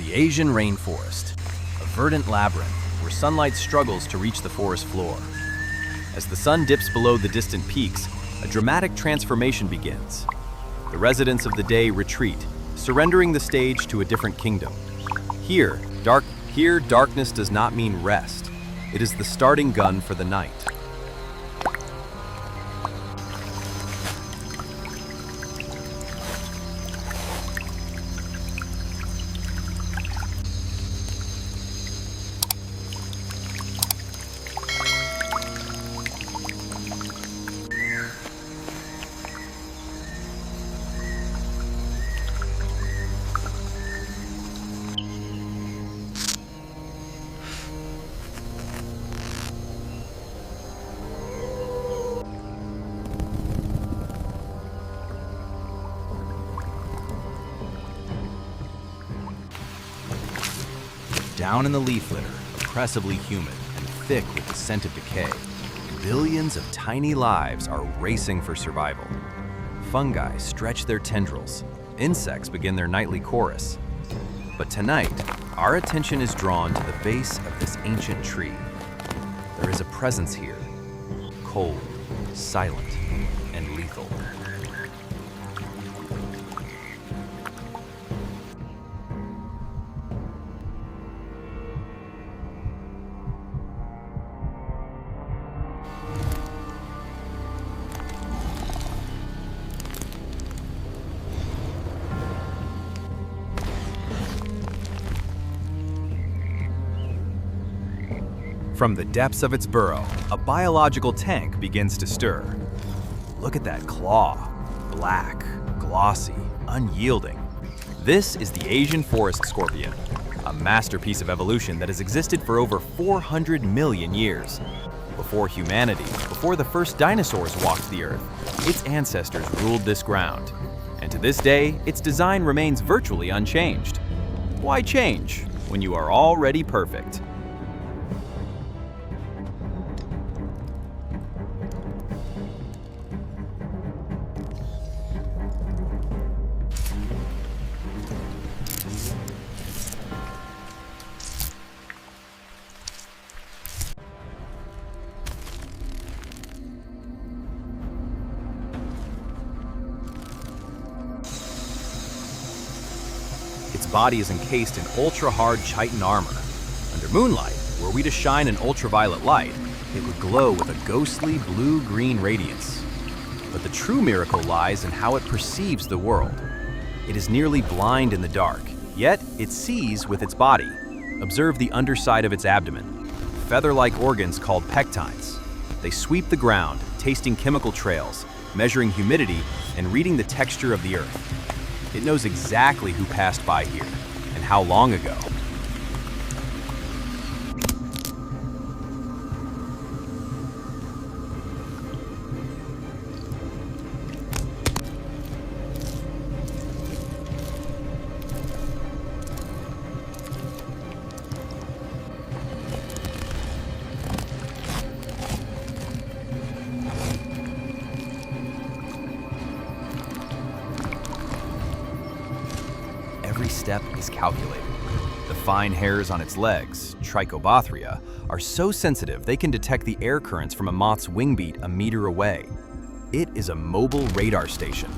The Asian rainforest, a verdant labyrinth where sunlight struggles to reach the forest floor. As the sun dips below the distant peaks, a dramatic transformation begins. The residents of the day retreat, surrendering the stage to a different kingdom. Here, darkness does not mean rest. It is the starting gun for the night. Down in the leaf litter, oppressively humid and thick with the scent of decay, billions of tiny lives are racing for survival. Fungi stretch their tendrils, insects begin their nightly chorus. But tonight, our attention is drawn to the base of this ancient tree. There is a presence here, cold, silent, and lethal. From the depths of its burrow, a biological tank begins to stir. Look at that claw, black, glossy, unyielding. This is the Asian forest scorpion, a masterpiece of evolution that has existed for over 400 million years. Before humanity, before the first dinosaurs walked the earth, its ancestors ruled this ground. And to this day, its design remains virtually unchanged. Why change when you are already perfect? Its body is encased in ultra-hard chitin armor. Under moonlight, were we to shine an ultraviolet light, it would glow with a ghostly blue-green radiance. But the true miracle lies in how it perceives the world. It is nearly blind in the dark, yet it sees with its body. Observe the underside of its abdomen. Feather-like organs called pectines. They sweep the ground, tasting chemical trails, measuring humidity, and reading the texture of the earth. It knows exactly who passed by here, and how long ago. Every step is calculated. The fine hairs on its legs, trichobothria, are so sensitive they can detect the air currents from a moth's wing beat a meter away. It is a mobile radar station.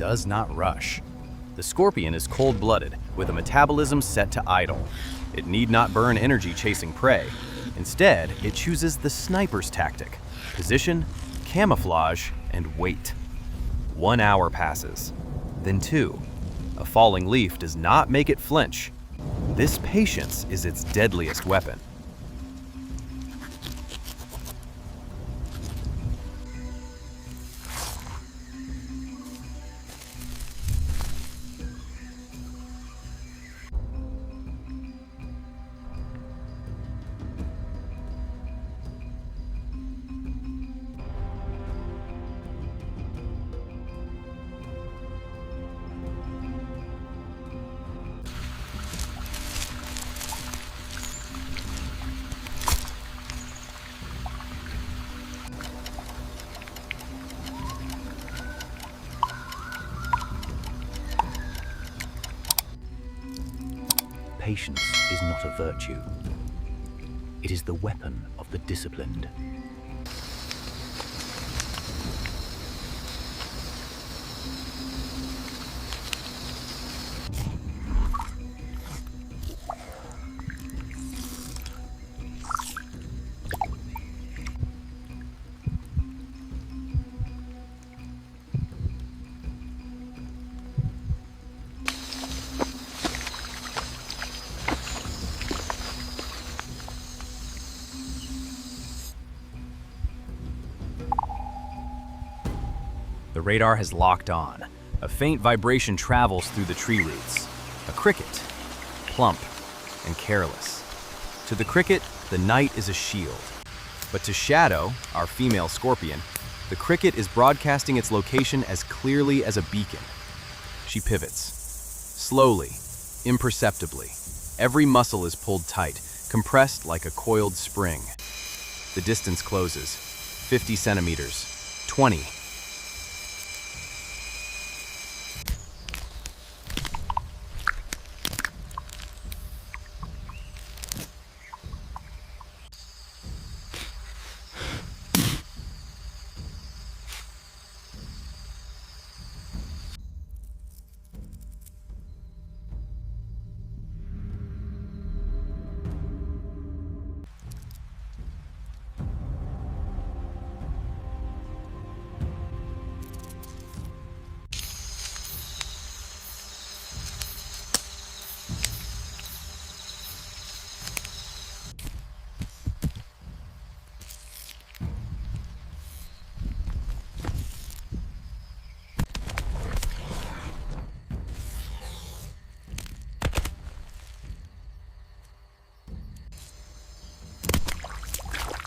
does not rush. The scorpion is cold-blooded, with a metabolism set to idle. It need not burn energy chasing prey. Instead, it chooses the sniper's tactic: position, camouflage, and wait. 1 hour passes, then 2. A falling leaf does not make it flinch. This patience is its deadliest weapon. Patience is not a virtue. It is the weapon of the disciplined. The radar has locked on. A faint vibration travels through the tree roots. A cricket, plump and careless. To the cricket, the night is a shield. But to Shadow, our female scorpion, the cricket is broadcasting its location as clearly as a beacon. She pivots. Slowly, imperceptibly. Every muscle is pulled tight, compressed like a coiled spring. The distance closes. 50 centimeters. 20.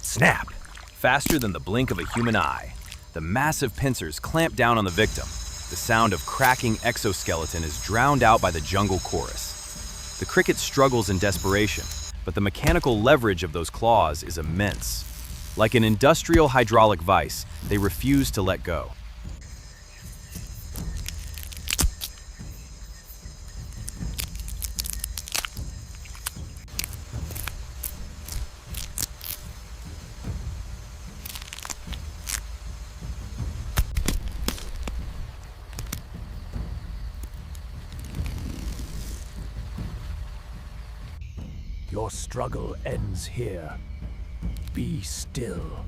Snap! Faster than the blink of a human eye. The massive pincers clamp down on the victim. The sound of cracking exoskeleton is drowned out by the jungle chorus. The cricket struggles in desperation, but the mechanical leverage of those claws is immense. Like an industrial hydraulic vise, they refuse to let go. Your struggle ends here. Be still.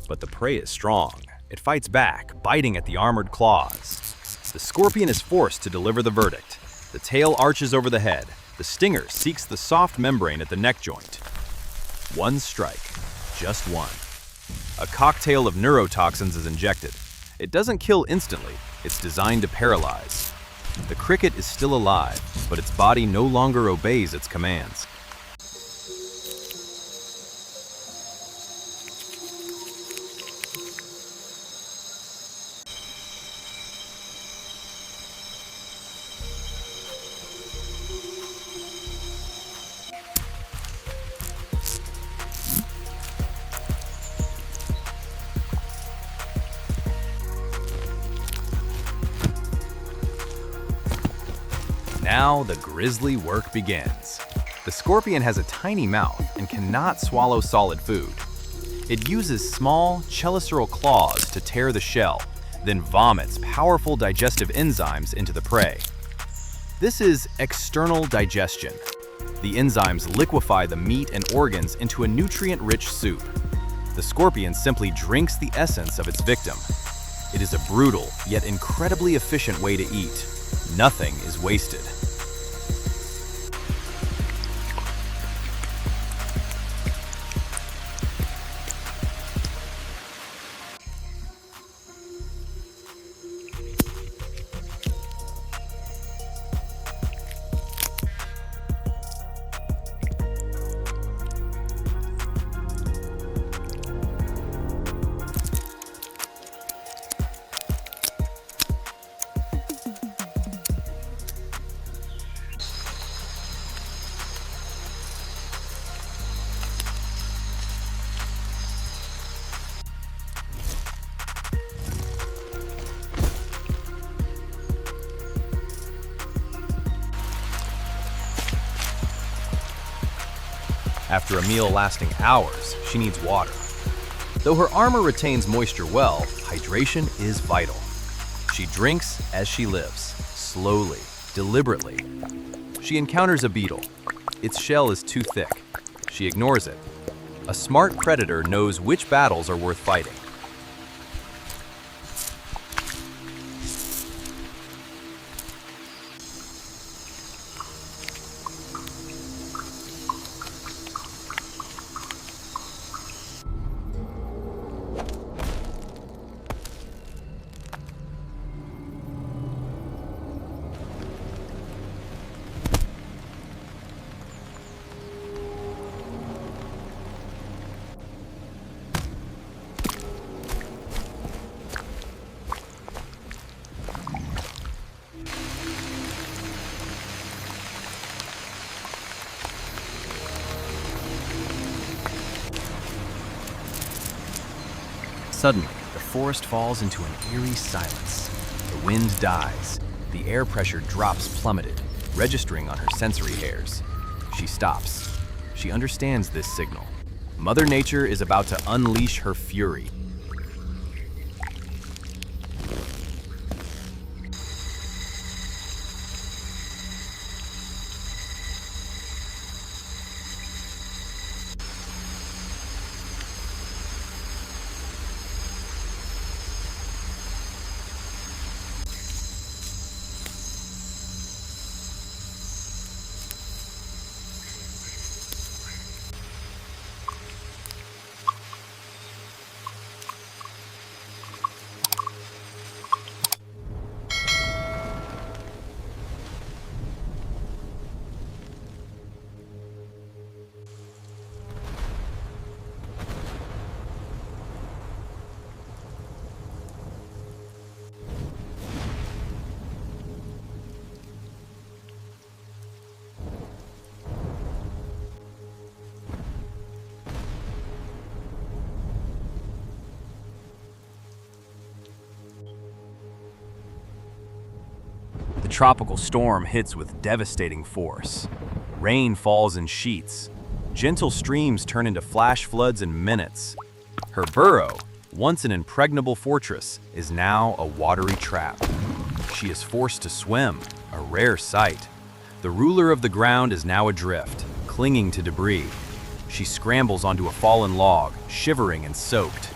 But the prey is strong. It fights back, biting at the armored claws. The scorpion is forced to deliver the verdict. The tail arches over the head. The stinger seeks the soft membrane at the neck joint. One strike, just one. A cocktail of neurotoxins is injected. It doesn't kill instantly. It's designed to paralyze. The cricket is still alive, but its body no longer obeys its commands. Now the grisly work begins. The scorpion has a tiny mouth and cannot swallow solid food. It uses small, cheliceral claws to tear the shell, then vomits powerful digestive enzymes into the prey. This is external digestion. The enzymes liquefy the meat and organs into a nutrient-rich soup. The scorpion simply drinks the essence of its victim. It is a brutal, yet incredibly efficient way to eat. Nothing is wasted. After a meal lasting hours, she needs water. Though her armor retains moisture well, hydration is vital. She drinks as she lives, slowly, deliberately. She encounters a beetle. Its shell is too thick. She ignores it. A smart predator knows which battles are worth fighting. Suddenly, the forest falls into an eerie silence. The wind dies. The air pressure drops plummeted, registering on her sensory hairs. She stops. She understands this signal. Mother Nature is about to unleash her fury. The tropical storm hits with devastating force. Rain falls in sheets. Gentle streams turn into flash floods in minutes. Her burrow, once an impregnable fortress, is now a watery trap. She is forced to swim, a rare sight. The ruler of the ground is now adrift, clinging to debris. She scrambles onto a fallen log, shivering and soaked.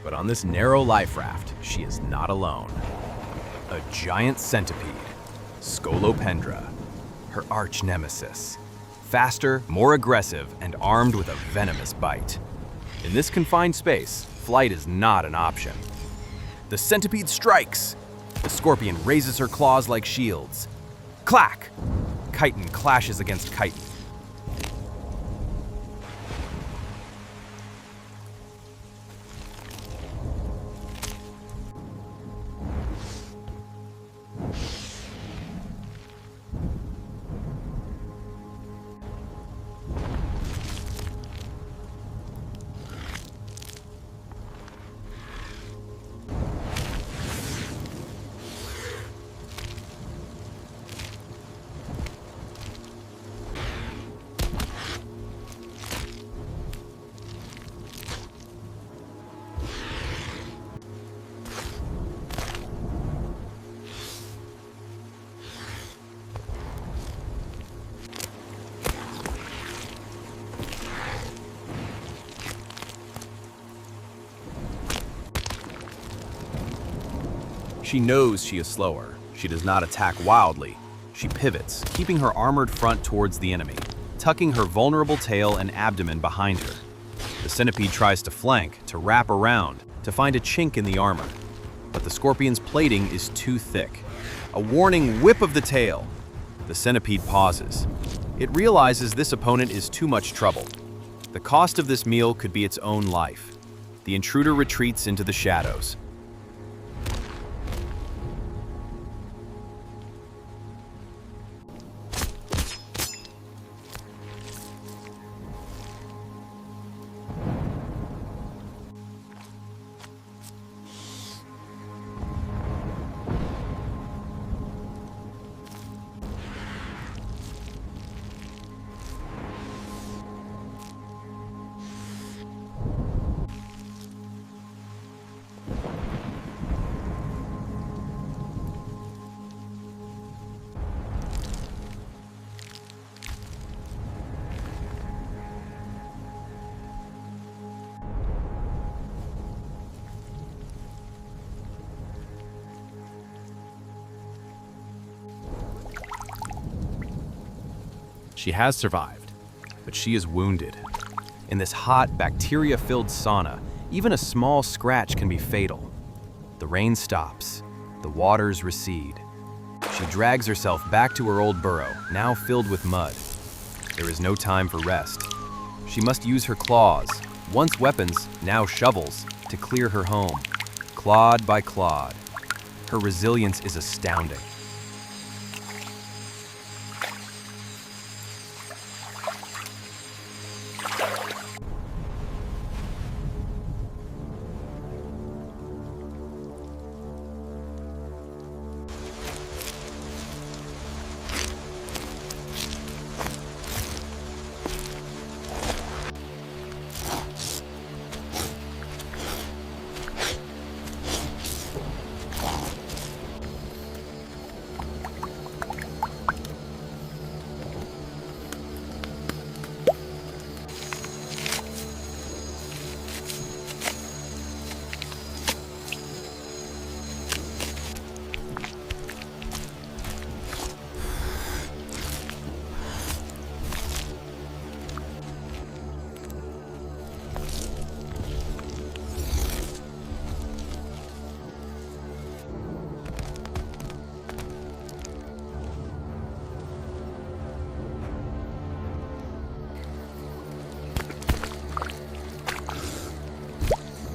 But on this narrow life raft, she is not alone. A giant centipede, Scolopendra, her arch nemesis. Faster, more aggressive, and armed with a venomous bite. In this confined space, flight is not an option. The centipede strikes! The scorpion raises her claws like shields. Clack! Chitin clashes against chitin. She knows she is slower. She does not attack wildly. She pivots, keeping her armored front towards the enemy, tucking her vulnerable tail and abdomen behind her. The centipede tries to flank, to wrap around, to find a chink in the armor. But the scorpion's plating is too thick. A warning whip of the tail. The centipede pauses. It realizes this opponent is too much trouble. The cost of this meal could be its own life. The intruder retreats into the shadows. She has survived, but she is wounded. In this hot, bacteria-filled sauna, even a small scratch can be fatal. The rain stops. The waters recede. She drags herself back to her old burrow, now filled with mud. There is no time for rest. She must use her claws, once weapons, now shovels, to clear her home, clod by clod. Her resilience is astounding.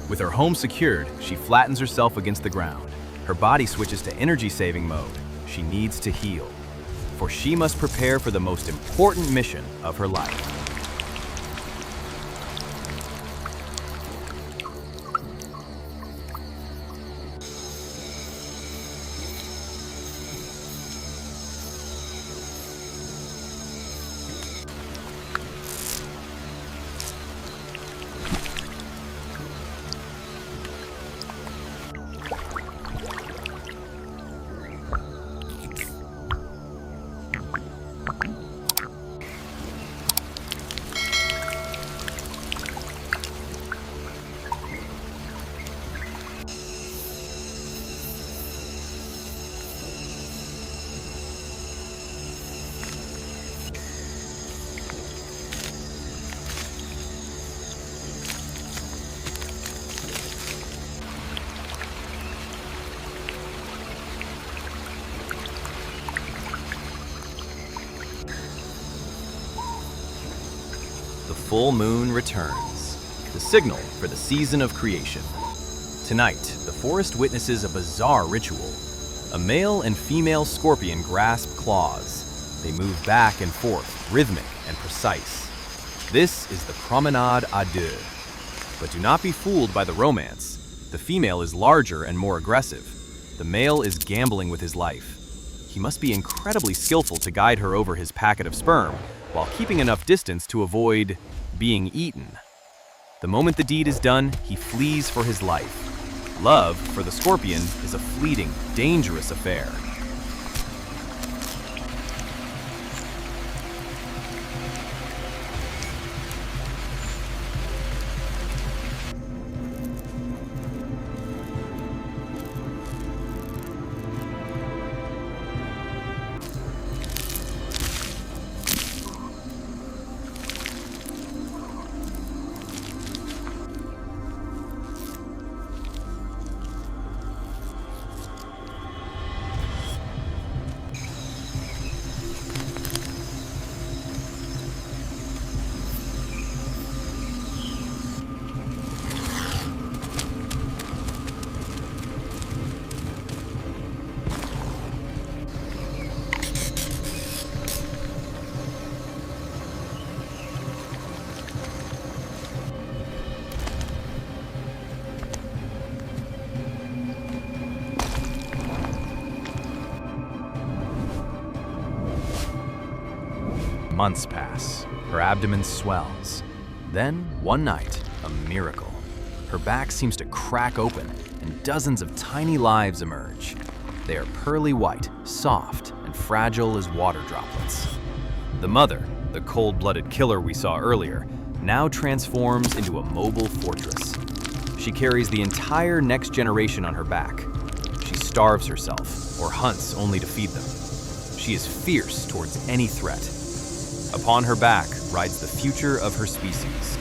With her home secured, she flattens herself against the ground. Her body switches to energy-saving mode. She needs to heal, for she must prepare for the most important mission of her life. the full moon returns, the signal for the season of creation. Tonight, the forest witnesses a bizarre ritual. A male and female scorpion grasp claws. They move back and forth, rhythmic and precise. This is the promenade à deux. But do not be fooled by the romance. The female is larger and more aggressive. The male is gambling with his life. He must be incredibly skillful to guide her over his packet of sperm, while keeping enough distance to avoid being eaten. The moment the deed is done, he flees for his life. Love, for the scorpion, is a fleeting, dangerous affair. Months pass. Her abdomen swells. Then, one night, a miracle. Her back seems to crack open, and dozens of tiny lives emerge. They are pearly white, soft, and fragile as water droplets. The mother, the cold-blooded killer we saw earlier, now transforms into a mobile fortress. She carries the entire next generation on her back. She starves herself, or hunts only to feed them. She is fierce towards any threat. Upon her back rides the future of her species.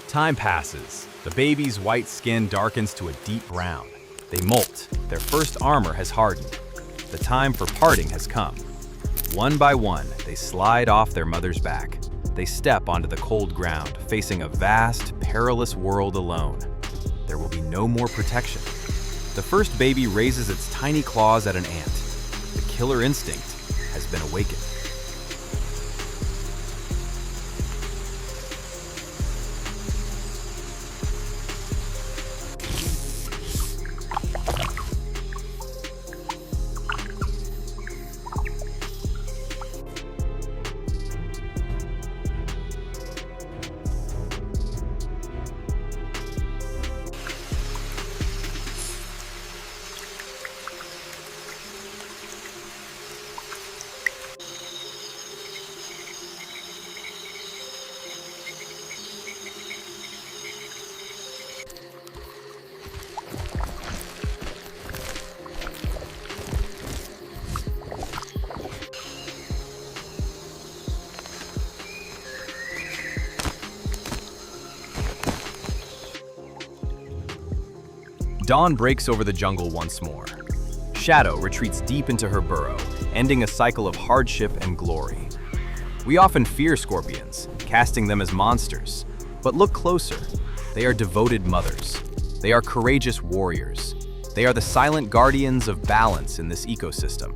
Time passes. The baby's white skin darkens to a deep brown. They molt. Their first armor has hardened. The time for parting has come. One by one, they slide off their mother's back. They step onto the cold ground, facing a vast, perilous world alone. There will be no more protection. The first baby raises its tiny claws at an ant. The killer instinct has been awakened. Dawn breaks over the jungle once more. Shadow retreats deep into her burrow, ending a cycle of hardship and glory. We often fear scorpions, casting them as monsters, but look closer. They are devoted mothers. They are courageous warriors. They are the silent guardians of balance in this ecosystem.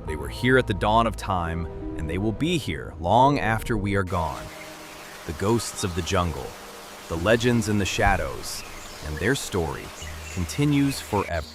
They were here at the dawn of time, and they will be here long after we are gone. The ghosts of the jungle, the legends in the shadows, and their story continues forever.